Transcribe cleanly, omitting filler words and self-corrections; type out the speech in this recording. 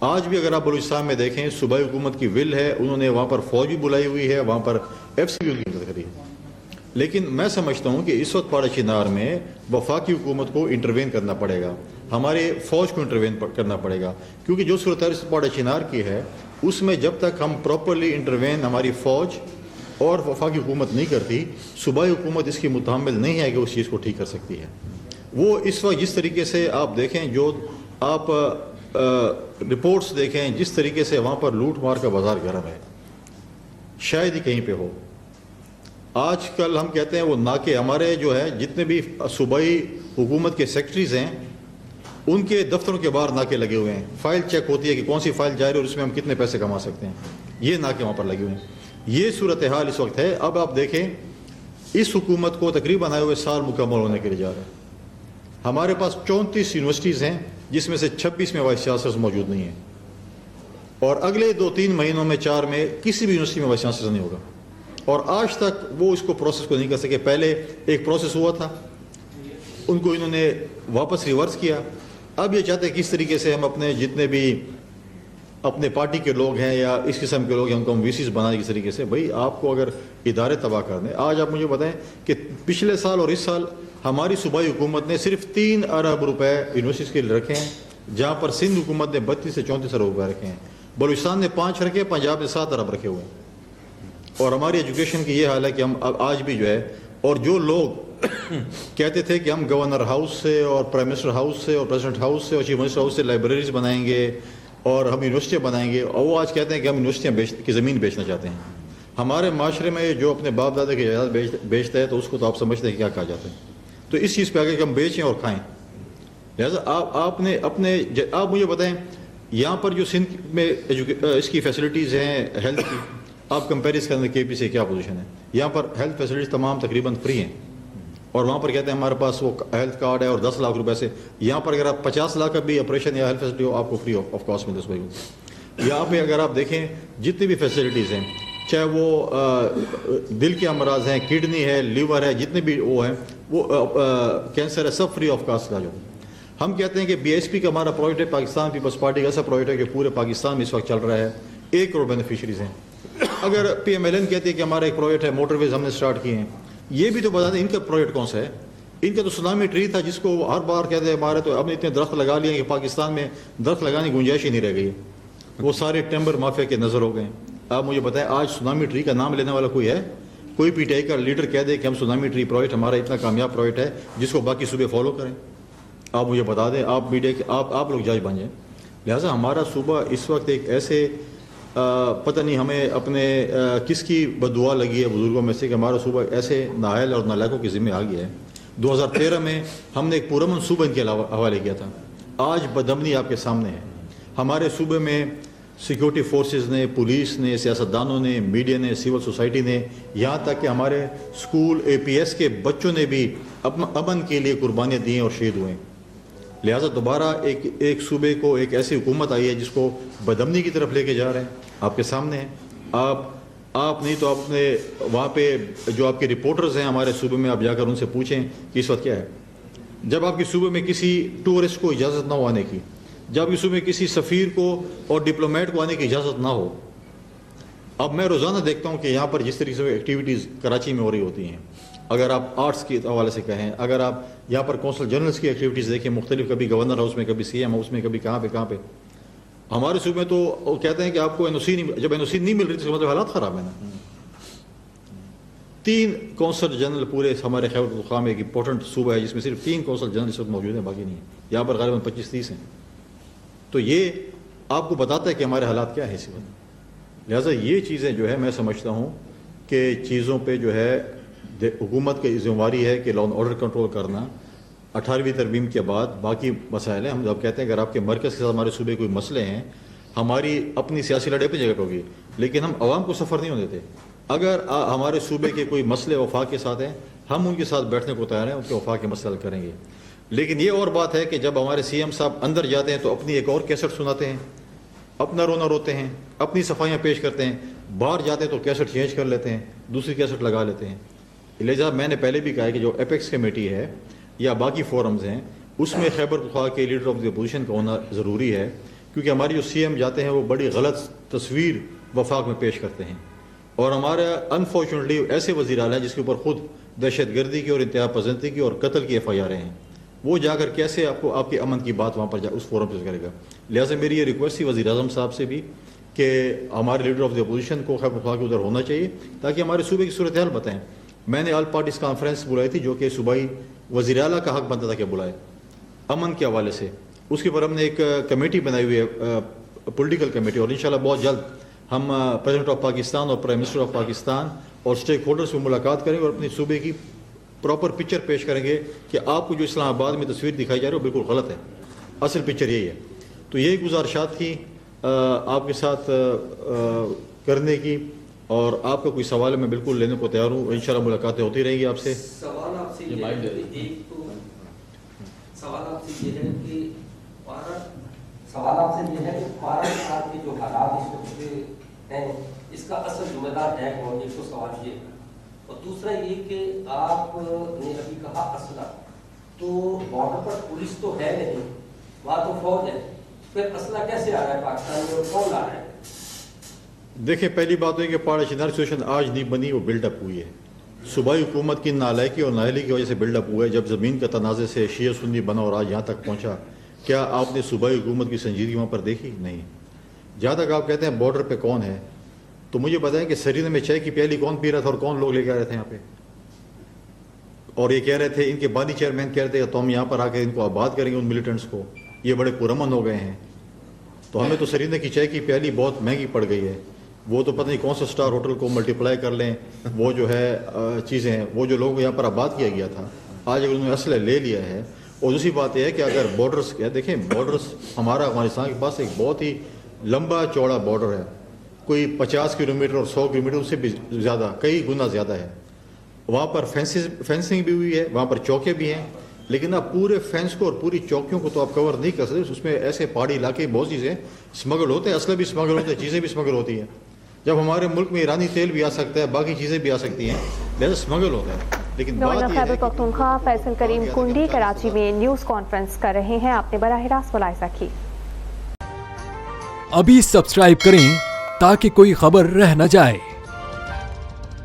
آج بھی اگر آپ بلوچستان میں دیکھیں صوبائی حکومت کی ول ہے، انہوں نے وہاں پر فوج بھی بلائی ہوئی ہے، وہاں پر ایف سی بھی ان کی مدد کری ہے. لیکن میں سمجھتا ہوں کہ اس وقت پاڑا چنار میں وفاقی حکومت کو انٹروین کرنا پڑے گا، ہمارے فوج کو انٹروین کرنا پڑے گا، کیونکہ جو صورتحال پاڑا چنار کی ہے اس میں جب تک ہم پراپرلی انٹروین ہماری فوج اور وفاقی حکومت نہیں کرتی، صوبائی حکومت اس کی متحمل نہیں ہے کہ اس چیز کو ٹھیک کر سکتی ہے. وہ اس وقت جس طریقے سے آپ دیکھیں، جو آپ رپورٹس دیکھیں، جس طریقے سے وہاں پر لوٹ مار کا بازار گرم ہے، شاید ہی کہیں پہ ہو. آج کل ہم کہتے ہیں وہ ناکے ہمارے جو ہے جتنے بھی صوبائی حکومت کے سیکٹریز ہیں ان کے دفتروں کے باہر ناکے لگے ہوئے ہیں، فائل چیک ہوتی ہے کہ کون سی فائل جاری ہے اور اس میں ہم کتنے پیسے کما سکتے ہیں، یہ ناکے وہاں پر لگے ہوئے ہیں. یہ صورتحال اس وقت ہے. اب آپ دیکھیں اس حکومت کو تقریباً آئے ہوئے سال مکمل ہونے کے لیے جا رہے ہیں. ہمارے پاس 34 یونیورسٹیز ہیں جس میں سے 26 میں وائس چانسلرز موجود نہیں ہیں، اور اگلے 2-3 مہینوں میں 4 میں کسی بھی یونیورسٹی میں وائس چانسلر نہیں ہوگا. اور آج تک وہ اس کو پروسیس کو نہیں کر سکے. پہلے ایک پروسیس ہوا تھا، ان کو انہوں نے واپس ریورس کیا. اب یہ چاہتے ہیں کس طریقے سے ہم اپنے جتنے بھی اپنے پارٹی کے لوگ ہیں یا اس قسم کے لوگ ہیں ان کو ہم وی سیز بنائیں. کس طریقے سے بھائی آپ کو اگر ادارے تباہ کر دیں. آج آپ مجھے بتائیں کہ پچھلے سال اور اس سال ہماری صوبائی حکومت نے صرف 3 ارب روپے یونیورسٹیز کے لیے رکھے ہیں، جہاں پر سندھ حکومت نے 32 سے 34 ارب روپے رکھے ہیں. بلوچستان نے 5 رکھے، پنجاب نے 7 ارب رکھے ہوئے ہیں. اور ہماری ایجوکیشن کی یہ حال ہے کہ ہم آج بھی جو ہے، اور جو لوگ کہتے تھے کہ ہم گورنر ہاؤس سے اور پرائم منسٹر ہاؤس سے اور پریزیڈنٹ ہاؤس سے اور چیف منسٹر ہاؤس سے لائبریریز بنائیں گے اور ہم یونیورسٹیاں بنائیں گے، اور وہ آج کہتے ہیں کہ ہم یونیورسٹیاں کی زمین بیچنا چاہتے ہیں. ہمارے معاشرے میں جو اپنے باپ دادا کی جائیداد بیچتا ہے تو اس کو تو آپ سمجھتے ہیں کہ کیا کہا جاتا ہے. تو اس چیز پہ آگے کہ ہم بیچیں اور کھائیں. لہٰذا آپ نے آپ مجھے بتائیں یہاں پر جو سندھ میں اس کی فیسلٹیز ہیں ہیلتھ کی، آپ کمپیریز کریں کے پی سے کیا پوزیشن ہے. یہاں پر ہیلتھ فیسلٹیز تمام تقریباً فری ہیں، اور وہاں پر کہتے ہیں ہمارے پاس وہ ہیلتھ کارڈ ہے اور 10 لاکھ روپے سے. یہاں پر اگر آپ 50 لاکھ کا بھی آپریشن یا ہیلتھ فیسلٹی ہو آپ کو فری آف کاسٹ ملے اس وقت. یہاں پہ اگر آپ دیکھیں جتنی بھی فیسلٹیز ہیں، چاہے وہ دل کے امراض ہیں، کڈنی ہے، لیور ہے، جتنے بھی وہ ہیں، وہ کینسر ہے، سب فری آف کاسٹ علاج ہوتا ہے. ہم کہتے ہیں کہ بی ایس پی کا ہمارا پروجیکٹ ہے، پاکستان پیپلز پارٹی کا ایسا پروجیکٹ ہے کہ پورے پاکستان میں اس وقت چل رہا ہے. 1 کروڑ بینیفیشریز ہیں. اگر پی ایم ایل این کہتی ہے کہ ہمارا ایک پروجیکٹ ہے، موٹر ویز ہم نے سٹارٹ کیے ہیں، یہ بھی تو بتا دیں ان کا پروجیکٹ کون سا ہے. ان کا تو سونامی ٹری تھا جس کو ہر بار کہتے ہیں ہمارے تو اب نے اتنے درخت لگا لیے کہ پاکستان میں درخت لگانے کی گنجائش ہی نہیں رہ گئی. وہ سارے ٹیمبر مافیا کے نظر ہو گئے. آپ مجھے بتائیں آج سونامی ٹری کا نام لینے والا کوئی ہے؟ کوئی پی ٹی آئی کا لیڈر کہہ دے کہ ہم سونامی ٹری پروجیکٹ ہمارا اتنا کامیاب پروجیکٹ ہے جس کو باقی صوبے فالو کریں؟ آپ مجھے بتا دیں، آپ میڈیا کے آپ لوگ جج بن جائیں. لہٰذا ہمارا صوبہ اس وقت ایک ایسے پتہ نہیں ہمیں اپنے کس کی بددعا لگی ہے بزرگوں میں سے کہ ہمارا صوبہ ایسے نااہل اور نالائقوں کے ذمہ آ گیا ہے. 2013 میں ہم نے ایک پرامن صوبہ ان کے حوالے کیا تھا. آج بدامنی آپ کے سامنے ہے. ہمارے صوبے میں سیکیورٹی فورسز نے، پولیس نے، سیاستدانوں نے، میڈیا نے، سول سوسائٹی نے، یہاں تک کہ ہمارے اسکول اے پی ایس کے بچوں نے بھی امن کے لیے قربانیاں دی ہیں اور شہید ہوئے ہیں. لہٰذا دوبارہ ایک صوبے کو ایک ایسی حکومت آئی ہے جس کو بدامنی کی طرف لے کے جا رہے ہیں. آپ کے سامنے ہیں. آپ نہیں تو آپ اپنے وہاں پہ جو آپ کے رپورٹرز ہیں ہمارے صوبے میں، آپ جا کر ان سے پوچھیں کہ اس وقت کیا ہے. جب آپ کے صوبے میں کسی ٹورسٹ کو اجازت نہ ہو آنے کی، جب آپ کے صوبے میں کسی سفیر کو اور ڈپلومیٹ کو آنے کی اجازت نہ ہو. اب میں روزانہ دیکھتا ہوں کہ یہاں پر جس طریقے سے ایکٹیویٹیز کراچی میں ہو رہی ہوتی ہیں، اگر آپ آرٹس کے حوالے سے کہیں، اگر آپ یہاں پر کونسل جنرلز کی ایکٹیویٹیز دیکھیں مختلف، کبھی گورنر ہاؤس میں، کبھی سی ایم ہاؤس میں، کبھی کہاں پہ. ہمارے صوبے میں تو وہ کہتے ہیں کہ آپ کو این او سی نہیں، جب این او سی نہیں مل رہی تو اس کا مطلب حالات خراب ہے نا. 3 کونسل جنرل پورے ہمارے خیبر پختونخوا میں ایک امپورٹنٹ صوبہ ہے جس میں صرف 3 کونسل جنرل اس وقت موجود ہیں، باقی نہیں ہیں. یہاں پر غالباً 25-30 ہیں. تو یہ آپ کو بتاتا ہے کہ ہمارے حالات کیا ہے اس وقت. لہٰذا یہ چیزیں جو ہے میں سمجھتا ہوں کہ چیزوں پہ جو ہے حکومت کی ذمہ داری ہے کہ لا اینڈ آرڈر کنٹرول کرنا. 18ویں ترمیم کے بعد باقی مسائل ہیں. ہم جب کہتے ہیں اگر آپ کے مرکز کے ساتھ ہمارے صوبے کوئی مسئلے ہیں، ہماری اپنی سیاسی لڑائی پہ جگہ پہ ہوگی، لیکن ہم عوام کو سفر نہیں ہونے دیتے. اگر ہمارے صوبے کے کوئی مسئلے وفاق کے ساتھ ہیں، ہم ان کے ساتھ بیٹھنے کو تیار ہیں، ان کے وفاق کے مسئلے حل کریں گے. لیکن یہ اور بات ہے کہ جب ہمارے سی ایم صاحب اندر جاتے ہیں تو اپنی ایک اور کیسٹ سناتے ہیں، اپنا رونا روتے ہیں، اپنی صفائیاں پیش کرتے ہیں. باہر جاتے ہیں تو کیسٹ چینج کر لیتے ہیں، دوسری کیسٹ لگا لیتے ہیں. لہٰذا میں نے پہلے بھی کہا ہے کہ جو اپیکس کمیٹی ہے یا باقی فورمز ہیں، اس میں خیبر پختونخوا کے لیڈر آف دی اپوزیشن کا ہونا ضروری ہے. کیونکہ ہماری جو سی ایم جاتے ہیں وہ بڑی غلط تصویر وفاق میں پیش کرتے ہیں، اور ہمارا انفارچونیٹلی ایسے وزیر اعلیٰ ہیں جس کے اوپر خود دہشت گردی کی اور انتہا پسندی کی اور قتل کی ایف آئی آریں ہیں، وہ جا کر کیسے آپ کے امن کی بات وہاں پر اس فورم پہ کرے گا؟ لہٰذا میری یہ ریکویسٹ تھی وزیر اعظم صاحب سے بھی کہ ہمارے لیڈر آف دی اپوزیشن کو خیبر پختونخوا کے ادھر ہونا چاہیے تاکہ ہمارے صوبے کی صورتحال بتائیں۔ میں نے آل پارٹیز کانفرنس بلائی تھی جو کہ صوبائی وزیر اعلیٰ کا حق بنتا تھا کہ بلائے امن کے حوالے سے، اس کے اوپر ہم نے ایک کمیٹی بنائی ہوئی ہے، پولیٹیکل کمیٹی، اور انشاءاللہ بہت جلد ہم پریزیڈنٹ آف پاکستان اور پرائم منسٹر آف پاکستان اور اسٹیک ہولڈرز سے ملاقات کریں گے اور اپنی صوبے کی پراپر پکچر پیش کریں گے کہ آپ کو جو اسلام آباد میں تصویر دکھائی جا رہی ہے وہ بالکل غلط ہے، اصل پکچر یہی ہے۔ تو یہی گزارشات تھی آپ کے ساتھ کرنے کی، اور آپ کا کوئی سوال ہے میں بالکل لینے کو تیار ہوں، انشاءاللہ ملاقاتیں ہوتی رہیں گی آپ سے۔ سوال آپ سے یہ ہے کہ پارہ صاحب کے جو حالات اس وقت ہیں اس کا اصل ذمہ دار ہے کون؟ ایک تو سوال یہ ہے، اور دوسرا یہ کہ آپ نے ابھی کہا اسلحہ، تو بارڈر پر پولیس تو ہے نہیں، وہاں تو فوج ہے، پھر اسلحہ کیسے آ رہا ہے پاکستان میں اور کون لا رہا ہے؟ دیکھیں پہلی بات ہے کہ پاڑا چنار سچویشن آج نہیں بنی، وہ بلڈ اپ ہوئی ہے، صوبائی حکومت کی نالائکی اور نااہلی کی وجہ سے بلڈ اپ ہوا ہے۔ جب زمین کا تنازع سے شیعہ سنی بنا اور آج یہاں تک پہنچا، کیا آپ نے صوبائی حکومت کی سنجیدگی وہاں پر دیکھی؟ نہیں۔ جہاں تک آپ کہتے ہیں بارڈر پہ کون ہے، تو مجھے بتائیں کہ سرینا میں چائے کی پیالی کون پی رہا تھا اور کون لوگ لے کے آ رہے تھے یہاں پہ؟ اور یہ کہہ رہے تھے، ان کے بانی چیئرمین کہہ رہے تھے کہ تو ہم یہاں پر آ کے ان کو آباد کریں گے ان ملیٹنٹس کو، یہ بڑے پرامن ہو گئے ہیں۔ تو ہمیں تو سرینا کی چائے کی پیالی بہت مہنگی پڑ گئی ہے، وہ تو پتہ نہیں کون سا سٹار ہوٹل کو ملٹیپلائی کر لیں، وہ جو ہے چیزیں ہیں، وہ جو لوگ یہاں پر آباد کیا گیا تھا آج اگر انہوں نے اسلحہ لے لیا ہے۔ اور دوسری بات یہ ہے کہ اگر بارڈرس دیکھیں، بارڈرس ہمارا افغانستان کے پاس ایک بہت ہی لمبا چوڑا بارڈر ہے، کوئی 50 کلومیٹر اور 100 کلومیٹر اس سے بھی زیادہ، کئی گنا زیادہ ہے۔ وہاں پر فینسنگ بھی ہوئی ہے، وہاں پر چوکے بھی ہیں، لیکن آپ پورے فینس کو اور پوری چوکیوں کو تو آپ کور نہیں کر سکتے، اس میں ایسے پہاڑی علاقے بہت چیزیں اسمگل ہوتے ہیں، اسلحہ بھی اسمگل ہوتے ہیں، چیزیں بھی اسمگل ہوتی ہیں۔ جب ہمارے ملک میں ایرانی تیل بھی آ سکتا ہے، باقی چیزیں بھی آ سکتی ہیں، لہذا اسمگل ہوتا ہے۔ لیکن گورنر خیبر پختونخوا فیصل کریم کنڈی کراچی میں نیوز کانفرنس کر رہے ہیں، آپ نے براہ راست ملاحظہ کی۔ ابھی سبسکرائب کریں تاکہ کوئی خبر رہ نہ جائے۔